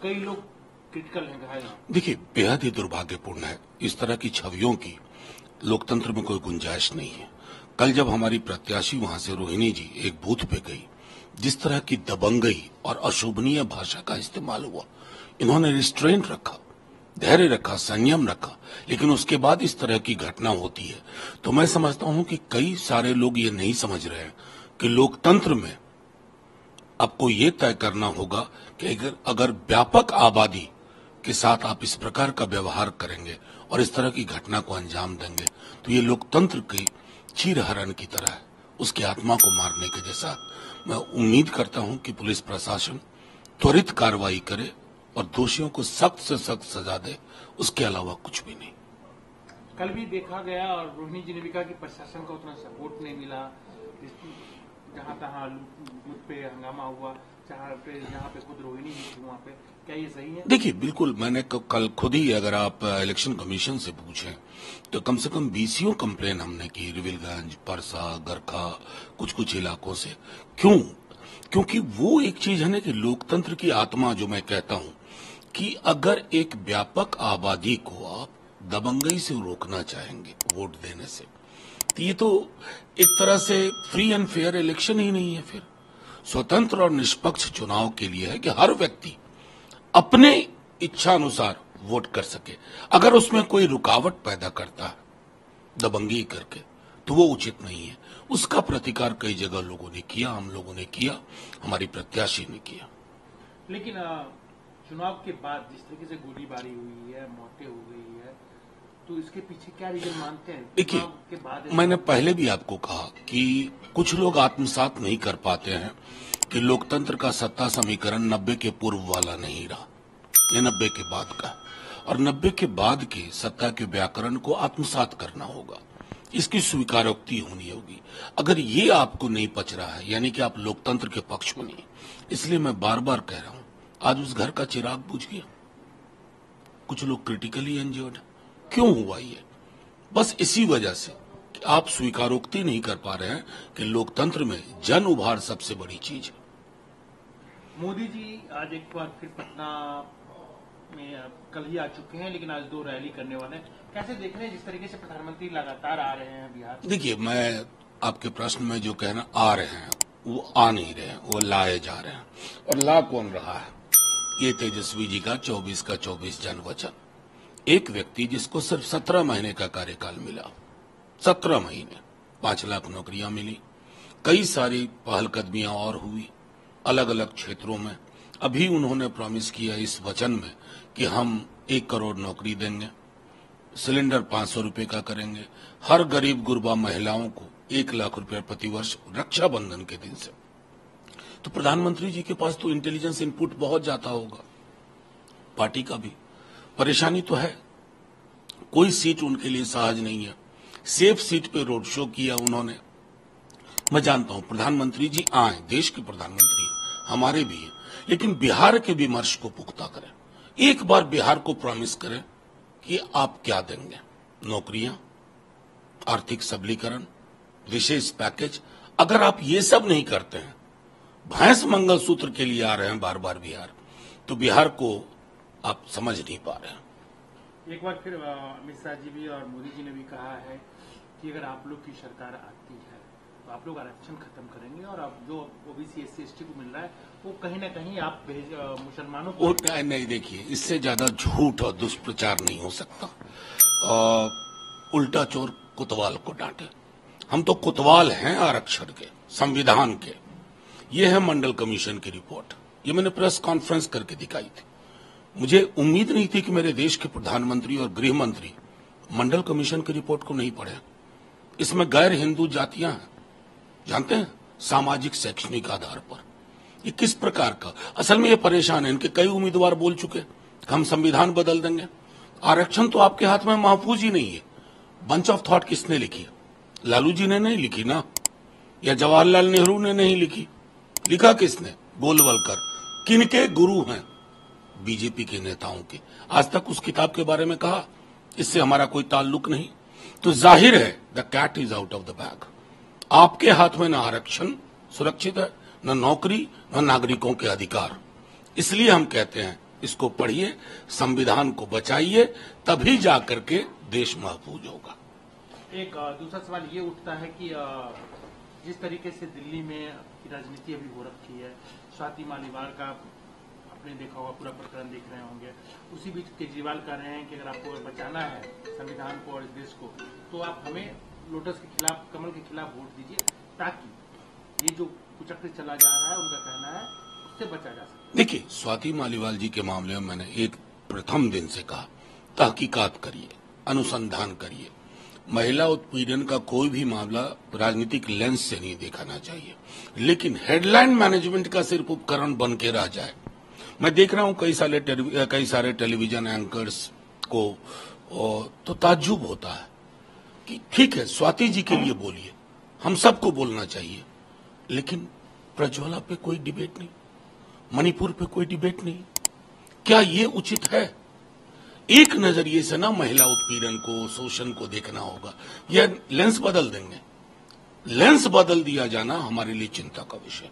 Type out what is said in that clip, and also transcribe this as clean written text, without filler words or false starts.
कई लोग क्रिटिकल हैं घायल हैं। देखिए, बेहद ही दुर्भाग्यपूर्ण है। इस तरह की छवियों की लोकतंत्र में कोई गुंजाइश नहीं है। कल जब हमारी प्रत्याशी वहां से रोहिणी जी एक बूथ पे गई, जिस तरह की दबंगई और अशोभनीय भाषा का इस्तेमाल हुआ, इन्होंने रिस्ट्रेंट रखा, धैर्य रखा, संयम रखा, लेकिन उसके बाद इस तरह की घटना होती है तो मैं समझता हूं कि कई सारे लोग ये नहीं समझ रहे हैं कि लोकतंत्र में आपको ये तय करना होगा कि अगर व्यापक आबादी के साथ आप इस प्रकार का व्यवहार करेंगे और इस तरह की घटना को अंजाम देंगे तो ये लोकतंत्र की चीरहरण की तरह है, उसकी आत्मा को मारने के जैसा। मैं उम्मीद करता हूं कि पुलिस प्रशासन त्वरित कार्रवाई करे और दोषियों को सख्त से सख्त सजा दे, उसके अलावा कुछ भी नहीं। कल भी देखा गया और रोहिणी जी ने भी कहा कि प्रशासन का उतना सपोर्ट नहीं मिला, जहां तहां बूथ पे हंगामा हुआ, जहां पे खुद रोहिणी जी थी वहां पे। क्या ये सही है? देखिए, बिल्कुल, मैंने कल खुद ही, अगर आप इलेक्शन कमीशन से पूछें तो कम से कम 20 कंप्लेन हमने की, रिविलगंज, परसा, गरखा, कुछ इलाकों से। क्यों? क्योंकि वो एक चीज है ना कि लोकतंत्र की आत्मा, जो मैं कहता हूं कि अगर एक व्यापक आबादी को आप दबंगई से रोकना चाहेंगे वोट देने से, तो ये तो एक तरह से फ्री एंड फेयर इलेक्शन ही नहीं है। फिर स्वतंत्र और निष्पक्ष चुनाव के लिए है कि हर व्यक्ति अपने इच्छा अनुसार वोट कर सके। अगर उसमें कोई रुकावट पैदा करता है दबंगी करके, तो वो उचित नहीं है। उसका प्रतिकार कई जगह लोगों ने किया, हम लोगों ने किया, हमारी प्रत्याशी ने किया। लेकिन चुनाव के बाद जिस तरीके से गोलीबारी हुई है, मौतें हो गई है, तो इसके पीछे क्या रीजन मानते हैं? देखिए, मैंने पहले भी आपको कहा कि कुछ लोग आत्मसात नहीं कर पाते हैं कि लोकतंत्र का सत्ता समीकरण 90 के पूर्व वाला नहीं रहा, ये 90 के बाद का, और 90 के बाद के सत्ता के व्याकरण को आत्मसात करना होगा, इसकी स्वीकारोक्ति होनी होगी। अगर ये आपको नहीं पच रहा है, यानी कि आप लोकतंत्र के पक्ष में नहीं, इसलिए मैं बार बार कह रहा हूं, आज उस घर का चिराग बुझ गया, कुछ लोग क्रिटिकली इंजर्ड। क्यों हुआ ये? बस इसी वजह से कि आप स्वीकारोक्ति नहीं कर पा रहे हैं कि लोकतंत्र में जन उभार सबसे बड़ी चीज है। मोदी जी आज एक बार फिर पटना में कल ही आ चुके हैं, लेकिन आज 2 रैली करने वाले हैं। कैसे देख रहे हैं जिस तरीके से प्रधानमंत्री लगातार आ रहे हैं बिहार? देखिए, मैं आपके प्रश्न में जो कहना आ रहे हैं वो आ नहीं रहे हैं, वो लाए जा रहे हैं। और ला कौन रहा है? ये तेजस्वी जी का 24 का 24 जन वचन। एक व्यक्ति जिसको सिर्फ 17 महीने का कार्यकाल मिला, 17 महीने, 5 लाख नौकरियां मिली, कई सारी पहलकदमियां और हुई अलग अलग क्षेत्रों में। अभी उन्होंने प्रॉमिस किया इस वचन में कि हम 1 करोड़ नौकरी देंगे, सिलेंडर 500 रुपए का करेंगे, हर गरीब गुरबा महिलाओं को 1 लाख रुपए प्रतिवर्ष रक्षाबंधन के दिन से। तो प्रधानमंत्री जी के पास तो इंटेलिजेंस इनपुट बहुत जाता होगा, पार्टी का भी। परेशानी तो है, कोई सीट उनके लिए सहज नहीं है। सेफ सीट पे रोड शो किया उन्होंने। मैं जानता हूं प्रधानमंत्री जी आए, देश के प्रधानमंत्री हमारे भी हैं, लेकिन बिहार के विमर्श को पुख्ता करें। एक बार बिहार को प्रॉमिस करें कि आप क्या देंगे, नौकरियां, आर्थिक सबलीकरण, विशेष पैकेज। अगर आप ये सब नहीं करते हैं, भैंस मंगलसूत्र के लिए आ रहे हैं बार बार बिहार, तो बिहार को आप समझ नहीं पा रहे हैं। एक बार फिर अमित शाह जी भी और मोदी जी ने भी कहा है कि अगर आप लोग की सरकार आती है तो आप लोग आरक्षण खत्म करेंगे, और अब जो ओबीसी SC ST को मिल रहा है वो कहीं ना कहीं आप मुसलमानों को। नहीं, देखिए, इससे ज्यादा झूठ और दुष्प्रचार नहीं हो सकता। उल्टा चोर कोतवाल को डांटे। हम तो कोतवाल हैं आरक्षण के, संविधान के। ये है मंडल कमीशन की रिपोर्ट, ये मैंने प्रेस कॉन्फ्रेंस करके दिखाई थी। मुझे उम्मीद नहीं थी कि मेरे देश के प्रधानमंत्री और गृह मंत्री मंडल कमीशन की रिपोर्ट को नहीं पढ़े। इसमें गैर हिंदू जातियां हैं, जानते हैं, सामाजिक शैक्षणिक आधार पर। ये किस प्रकार का, असल में ये परेशान है, इनके कई उम्मीदवार बोल चुके हम संविधान बदल देंगे। आरक्षण तो आपके हाथ में महफूज ही नहीं है। बंच ऑफ थॉट किसने लिखी? लालू जी ने नहीं लिखी ना, या जवाहरलाल नेहरू ने नहीं लिखी, लिखा किसने? गोलवलकर। किनके गुरु हैं? बीजेपी के नेताओं के। आज तक उस किताब के बारे में कहा, इससे हमारा कोई ताल्लुक नहीं। तो जाहिर है the cat is out of the bag. आपके हाथ में न आरक्षण सुरक्षित है, न नौकरी, न नागरिकों के अधिकार। इसलिए हम कहते हैं इसको पढ़िए, संविधान को बचाइए, तभी जाकर के देश महफूज होगा। एक दूसरा सवाल ये उठता है कि जिस तरीके से दिल्ली में राजनीति अभी हो रखी है, स्वाति मालीवाल का आपने देखा होगा, पूरा प्रकरण देख रहे होंगे। उसी बीच केजरीवाल कह रहे हैं कि अगर आपको बचाना है संविधान को और इस देश को, तो आप हमें लोटस के खिलाफ, कमल के खिलाफ वोट दीजिए, ताकि ये जो कुचक्र चला जा रहा है, उनका कहना है, उससे बचा जा सके। देखिए, स्वाति मालीवाल जी के मामले में मैंने एक प्रथम दिन से कहा, तहकीकात करिए, अनुसंधान करिए। महिला उत्पीड़न का कोई भी मामला राजनीतिक लेंस से नहीं देखना चाहिए, लेकिन हेडलाइन मैनेजमेंट का सिर्फ उपकरण बन के रह जाए। मैं देख रहा हूं कई सारे टेलीविजन एंकर्स को, तो ताज्जुब होता है कि ठीक है, स्वाति जी के लिए बोलिए, हम सबको बोलना चाहिए, लेकिन प्रज्वला पे कोई डिबेट नहीं, मणिपुर पे कोई डिबेट नहीं। क्या ये उचित है? एक नजरिए से ना महिला उत्पीड़न को, शोषण को देखना होगा। यह लेंस बदल देंगे। लेंस बदल दिया जाना हमारे लिए चिंता का विषय।